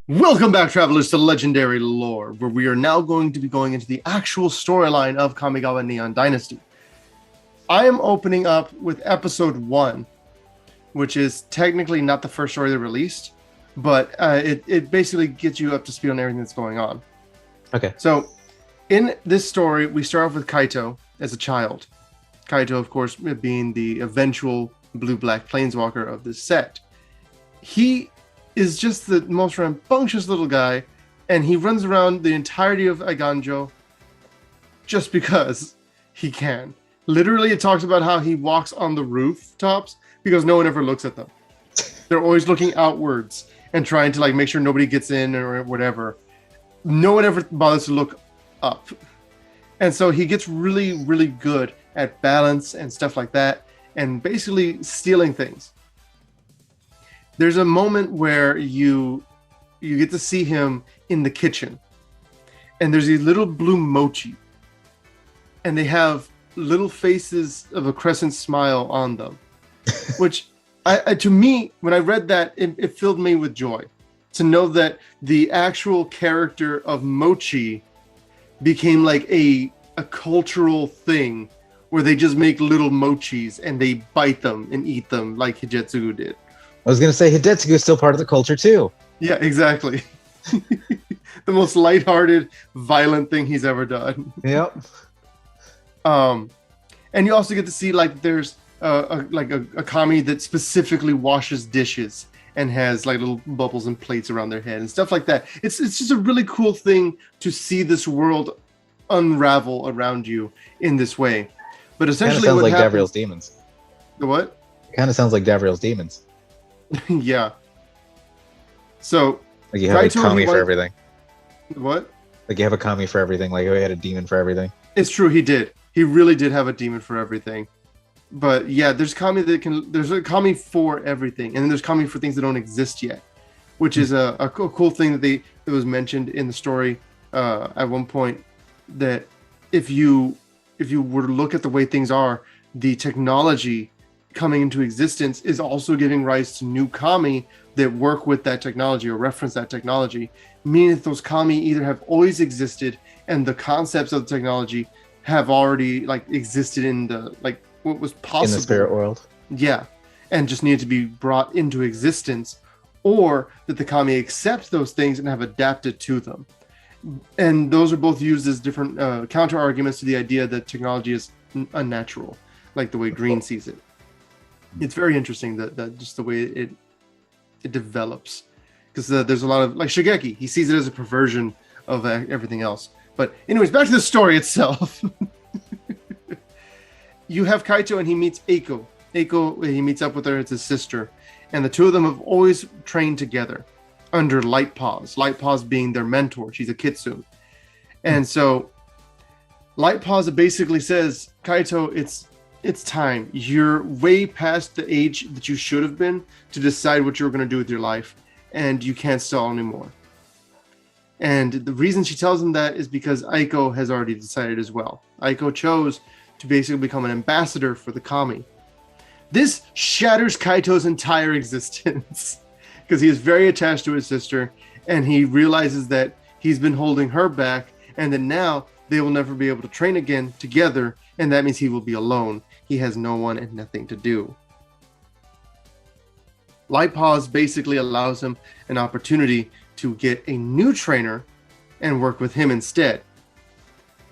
Welcome back, travelers, to Legendary Lore, where we are now going to be going into the actual storyline of Kamigawa Neon Dynasty. I am opening up with episode 1, which is technically not the first story they released, but it basically gets you up to speed on everything that's going on. Okay. So, in this story, we start off with Kaito as a child. Kaito, of course, being the eventual blue-black planeswalker of this set. He is just the most rambunctious little guy, and he runs around the entirety of Eiganjo just because he can. Literally, it talks about how he walks on the rooftops because no one ever looks at them. They're always looking outwards and trying to make sure nobody gets in or whatever. No one ever bothers to look up. And so he gets really, really good at balance and stuff like that, and basically stealing things. There's a moment where you get to see him in the kitchen, and there's these little blue mochi, and they have little faces of a crescent smile on them, which to me, when I read that, it filled me with joy to know that the actual character of Mochi became like a cultural thing where they just make little mochis and they bite them and eat them like Hijetsugu did. I was going to say Hidetsugu is still part of the culture too. Yeah, exactly. The most lighthearted, violent thing he's ever done. Yep. And you also get to see there's a kami that specifically washes dishes and has little bubbles and plates around their head and stuff like that. It's just a really cool thing to see this world unravel around you in this way. But essentially, kind of sounds like Davriel's demons. The what? Kind of sounds like Davriel's demons. Yeah. So you have a kami for everything. What? You have a kami for everything. He had a demon for everything. It's true. He did. He really did have a demon for everything. But yeah, there's kami there's a kami for everything, and then there's kami for things that don't exist yet, which is a cool thing that was mentioned in the story at one point. That if you were to look at the way things are, the technology coming into existence is also giving rise to new kami that work with that technology or reference that technology, meaning that those kami either have always existed and the concepts of the technology have already existed in the what was possible in the spirit world. Yeah, and just needed to be brought into existence, or that the kami accept those things and have adapted to them. And those are both used as different counter arguments to the idea that technology is unnatural, like the way Green sees it. It's very interesting that just the way it develops, because there's a lot of Shigeki. He sees it as a perversion of everything else. But anyways, back to the story itself. You have Kaito and he meets Eiko. Eiko, he meets up with her. It's his sister, and the two of them have always trained together under Light Paws. Light Paws being their mentor. She's a kitsune, and so Light Paws basically says, Kaito, it's time. You're way past the age that you should have been to decide what you're going to do with your life, and you can't stall anymore. And the reason she tells him that is because Eiko has already decided as well. Eiko chose to basically become an ambassador for the kami. This shatters Kaito's entire existence because he is very attached to his sister, and he realizes that he's been holding her back, and that now they will never be able to train again together, and that means he will be alone. He has no one and nothing to do. Light Paws basically allows him an opportunity to get a new trainer and work with him instead.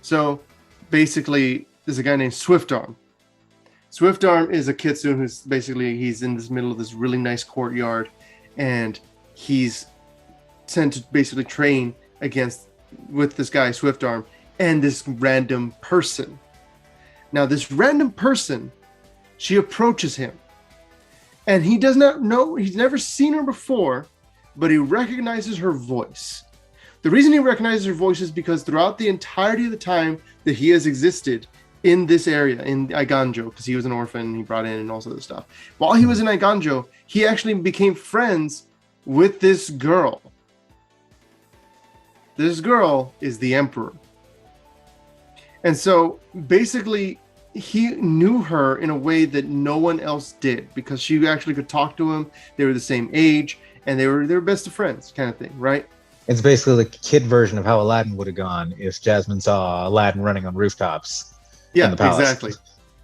So basically, there's a guy named Swiftarm. Swiftarm is a kitsune he's in this middle of this really nice courtyard, and he's sent to basically train with this guy Swiftarm and this random person. Now this random person, she approaches him, and he does not know, he's never seen her before, but he recognizes her voice. The reason he recognizes her voice is because throughout the entirety of the time that he has existed in this area, in Eiganjo, because he was an orphan, he brought in and all sorts of stuff. While he was in Eiganjo, he actually became friends with this girl. This girl is the Emperor. And so basically, he knew her in a way that no one else did, because she actually could talk to him. They were the same age, and they were best of friends, kind of thing, right? It's basically the kid version of how Aladdin would have gone if Jasmine saw Aladdin running on rooftops in the palace. Exactly.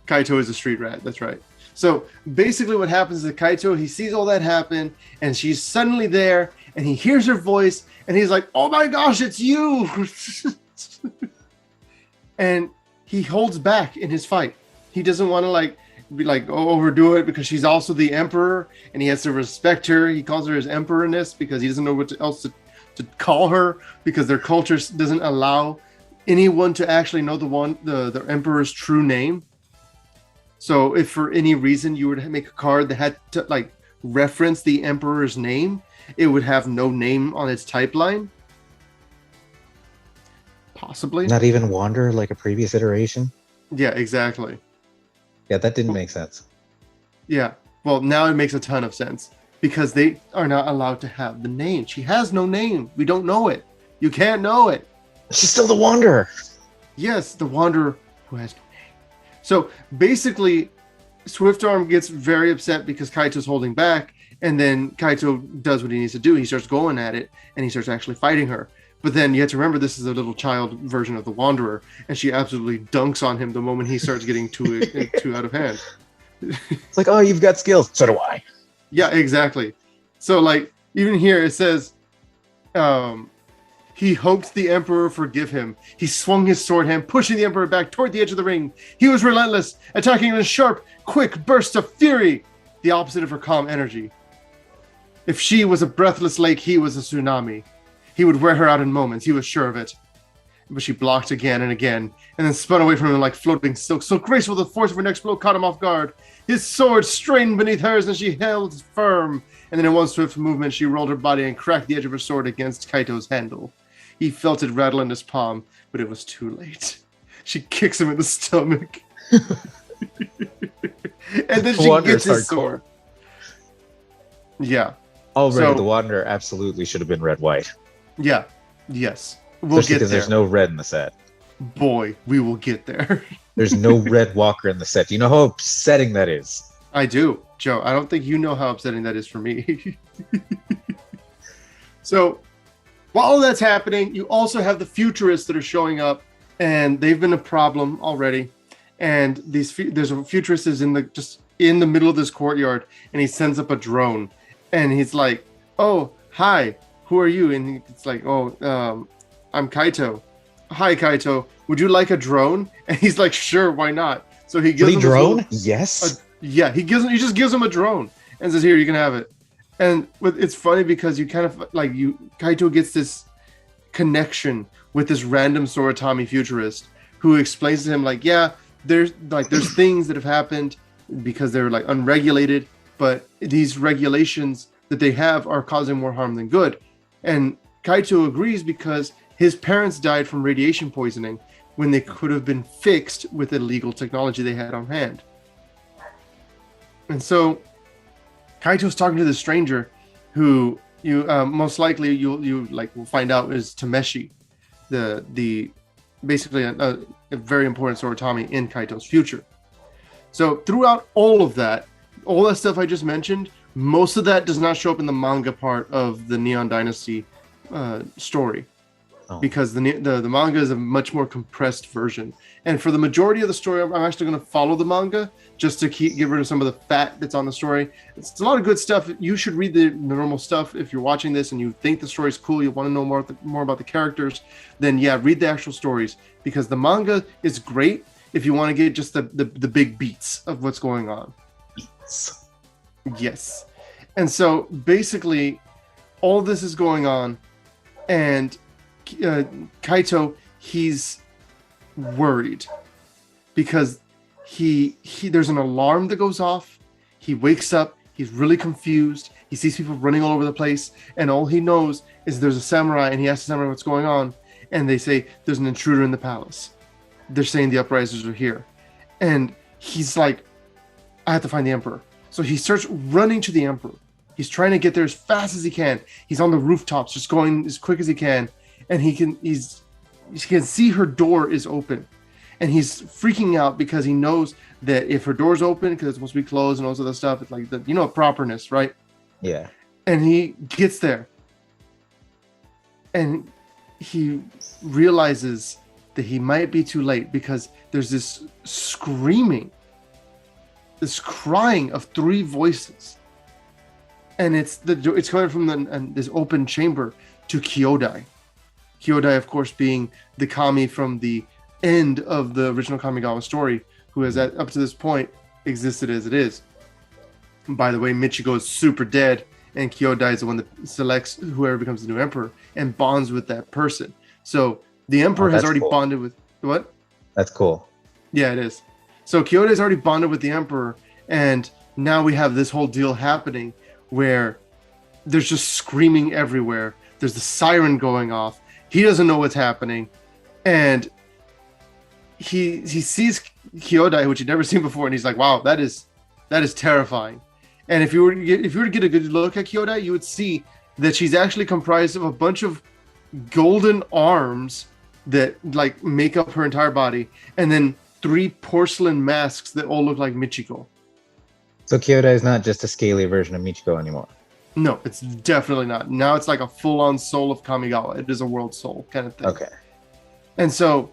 Kaito is a street rat. That's right. So basically, what happens is that Kaito, he sees all that happen, and she's suddenly there, and he hears her voice, and he's like, "Oh my gosh, it's you!" And he holds back in his fight. He doesn't want to overdo it because she's also the emperor, and he has to respect her. He calls her his emperorness because he doesn't know what else to call her, because their culture doesn't allow anyone to actually know the emperor's true name. So if for any reason you were to make a card that had to reference the emperor's name, it would have no name on its type line. Possibly. Not even Wander like a previous iteration? Yeah, exactly. Yeah, that didn't make sense. Yeah. Well, now it makes a ton of sense because they are not allowed to have the name. She has no name. We don't know it. You can't know it. She's still the Wanderer. Yes, the Wanderer who has no name. So basically, Swiftarm gets very upset because Kaito's holding back, and then Kaito does what he needs to do. He starts going at it, and he starts actually fighting her. But then you have to remember this is a little child version of the Wanderer, and she absolutely dunks on him the moment he starts getting too out of hand. It's like, oh, you've got skills. So do I. Yeah, exactly. So even here it says, he hoped the Emperor forgive him. He swung his sword hand, pushing the Emperor back toward the edge of the ring. He was relentless, attacking in a sharp, quick burst of fury, the opposite of her calm energy. If she was a breathless lake, he was a tsunami. He would wear her out in moments, he was sure of it. But she blocked again and again, and then spun away from him like floating silk, so graceful the force of her next blow caught him off guard. His sword strained beneath hers, and she held firm. And then in one swift movement, she rolled her body and cracked the edge of her sword against Kaito's handle. He felt it rattle in his palm, but it was too late. She kicks him in the stomach. And then she gets his sword. Yeah. Already, the Wanderer absolutely should have been red-white. Yeah. Yes. We'll Especially get because there. there's no red in the set. Boy, we will get there. There's no red walker in the set. Do you know how upsetting that is? I do, Joe. I don't think you know how upsetting that is for me. So, while all that's happening, you also have the futurists that are showing up, and they've been a problem already. And there's a futurist is just in the middle of this courtyard, and he sends up a drone, and he's like, "Oh, hi, who are you?" And it's like, "Oh, I'm Kaito." "Hi, Kaito. Would you like a drone?" And he's like, "Sure, why not?" So he gives him drone. Yes. Yeah, he just gives him a drone and says, "Here, you can have it." And it's funny because you kind of Kaito gets this connection with this random Soratami futurist who explains to him yeah, there's things that have happened because they're unregulated, but these regulations that they have are causing more harm than good. And Kaito agrees because his parents died from radiation poisoning when they could have been fixed with illegal technology they had on hand. And so Kaito's talking to this stranger who you most likely you will find out is Tameshi, the basically a very important Soratami in Kaito's future. So throughout all that stuff I just mentioned, most of that does not show up in the manga part of the Neon Dynasty story. Because the manga is a much more compressed version. And for the majority of the story, I'm actually going to follow the manga just to get rid of some of the fat that's on the story. It's a lot of good stuff. You should read the normal stuff. If you're watching this and you think the story's cool, you want to know more about the characters, then yeah, read the actual stories. Because the manga is great if you want to get just the big beats of what's going on. Yes. And so basically, all this is going on, and Kaito, he's worried because there's an alarm that goes off. He wakes up, he's really confused. He sees people running all over the place, and all he knows is there's a samurai, and he asks the samurai what's going on, and they say there's an intruder in the palace. They're saying the uprisers are here. And he's like, I have to find the emperor. So he starts running to the emperor. He's trying to get there as fast as he can. He's on the rooftops, just going as quick as he can. And he can see her door is open, and he's freaking out because he knows that if her door's open, because it's supposed to be closed and all this other stuff, it's like the properness, right? Yeah. And he gets there. And he realizes that he might be too late because there's this screaming, this crying of three voices. And it's coming from this open chamber to Kyodai. Kyodai, of course, being the kami from the end of the original Kamigawa story, who has up to this point existed as it is. And by the way, Michiko is super dead, and Kyodai is the one that selects whoever becomes the new emperor and bonds with that person. So the emperor has already bonded with what? That's cool. Yeah, it is. So Kyodai has already bonded with the emperor, and now we have this whole deal happening where there's just screaming everywhere. There's the siren going off. He doesn't know what's happening, and he sees Kyodai, which he'd never seen before, and he's like, "Wow, that is terrifying." And if you were to get a good look at Kyodai, you would see that she's actually comprised of a bunch of golden arms that like make up her entire body, and then 3 porcelain masks that all look like Michiko. So Kyodai is not just a scaly version of Michiko anymore. No, it's definitely not. Now it's like a full-on soul of Kamigawa. It is a world soul kind of thing. Okay. And so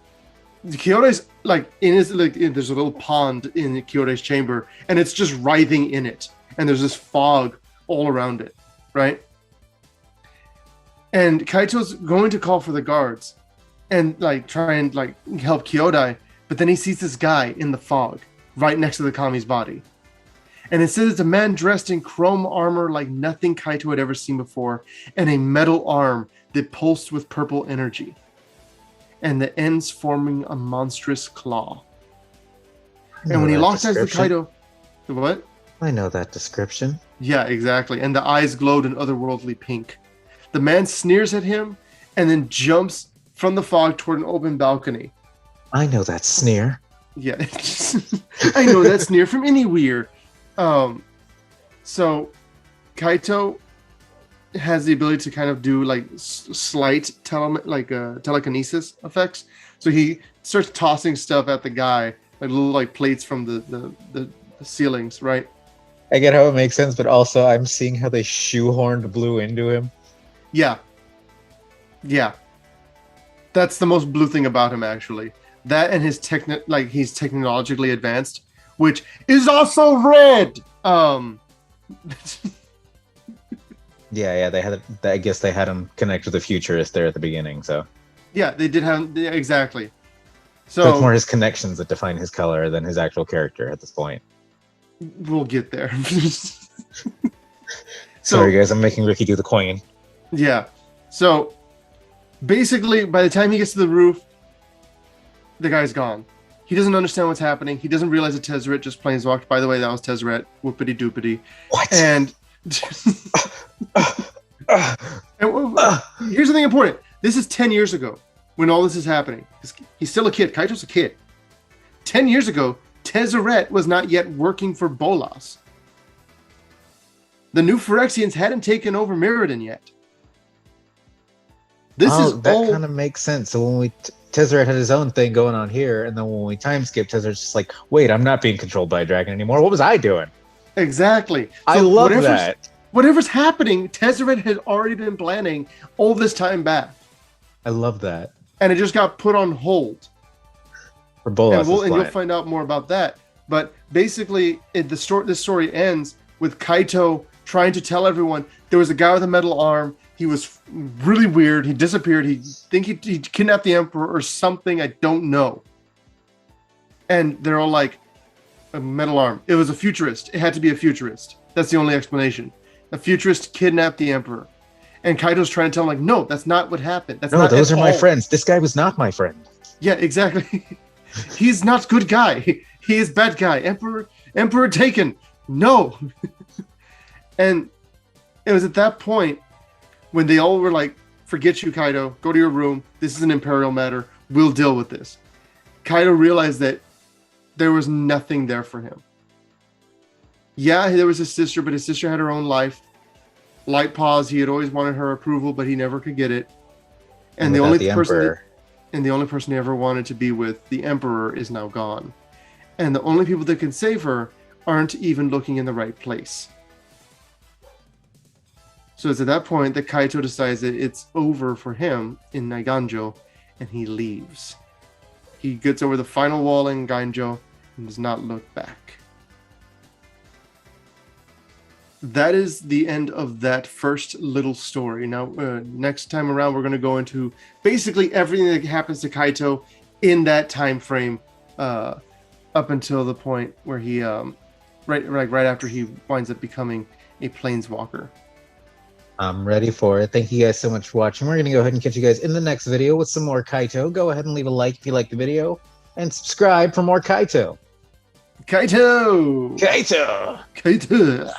Kyodai's like there's a little pond in Kyodai's chamber, and it's just writhing in it. And there's this fog all around it, right? And Kaito's going to call for the guards and like try and like help Kyodai, but then he sees this guy in the fog right next to the kami's body. And it says it's a man dressed in chrome armor like nothing Kaito had ever seen before, and a metal arm that pulsed with purple energy, and the ends forming a monstrous claw. And when he locks eyes with Kaito, what? I know that description. Yeah, exactly. And the eyes glowed an otherworldly pink. The man sneers at him and then jumps from the fog toward an open balcony. I know that sneer. Yeah, I know that sneer from anywhere. So Kaito has the ability to kind of do like slight telekinesis effects. So he starts tossing stuff at the guy, like little like plates from the ceilings, right? I get how it makes sense, but also I'm seeing how they shoehorned blue into him. Yeah. That's the most blue thing about him, actually. That and his he's technologically advanced, which is also red. Yeah, they had. I guess they had him connect with the futurist there at the beginning. So yeah, they did have exactly. So it's more his connections that define his color than his actual character at this point. We'll get there. Sorry, guys, I'm making Ricky do the coin. Yeah. So basically, by the time he gets to the roof, the guy's gone. He doesn't understand what's happening. He doesn't realize that Tezzeret just planeswalked. By the way, that was Tezzeret. Whoopity doopity. What? And here's something important. This is 10 years ago when all this is happening. He's still a kid. Kaito's a kid. 10 years ago, Tezzeret was not yet working for Bolas. The new Phyrexians hadn't taken over Mirrodin yet. That kind of makes sense. So when Tezzeret had his own thing going on here, and then when we time skip, Tezzeret's just like, wait, I'm not being controlled by a dragon anymore. What was I doing? Exactly. I love that. Whatever's happening, Tezzeret had already been planning all this time back. I love that. And it just got put on hold. For Bolas' and you'll find out more about that. But basically, this story ends with Kaito trying to tell everyone there was a guy with a metal arm. He was really weird. He disappeared. He kidnapped the emperor or something. I don't know. And they're all like, a metal arm. It was a futurist. It had to be a futurist. That's the only explanation. A futurist kidnapped the emperor. And Kaito's trying to tell him, like, no, that's not what happened. Those are my friends. This guy was not my friend. Yeah, exactly. He's not good guy. He is bad guy. Emperor taken. No. And it was at that point when they all were like, forget you, Kaito. Go to your room. This is an imperial matter. We'll deal with this. Kaito realized that there was nothing there for him. Yeah, there was his sister, but his sister had her own life. Light pause. He had always wanted her approval, but he never could get it. And the only person he ever wanted to be with, the Emperor, is now gone. And the only people that can save her aren't even looking in the right place. So it's at that point that Kaito decides that it's over for him in Naiganjo, and he leaves. He gets over the final wall in Gainjo and does not look back. That is the end of that first little story. Now, next time around, we're going to go into basically everything that happens to Kaito in that time frame, up until the point where he, right after he winds up becoming a planeswalker. I'm ready for it. Thank you guys so much for watching. We're going to go ahead and catch you guys in the next video with some more Kaito. Go ahead and leave a like if you like the video, and subscribe for more Kaito. Kaito! Kaito! Kaito!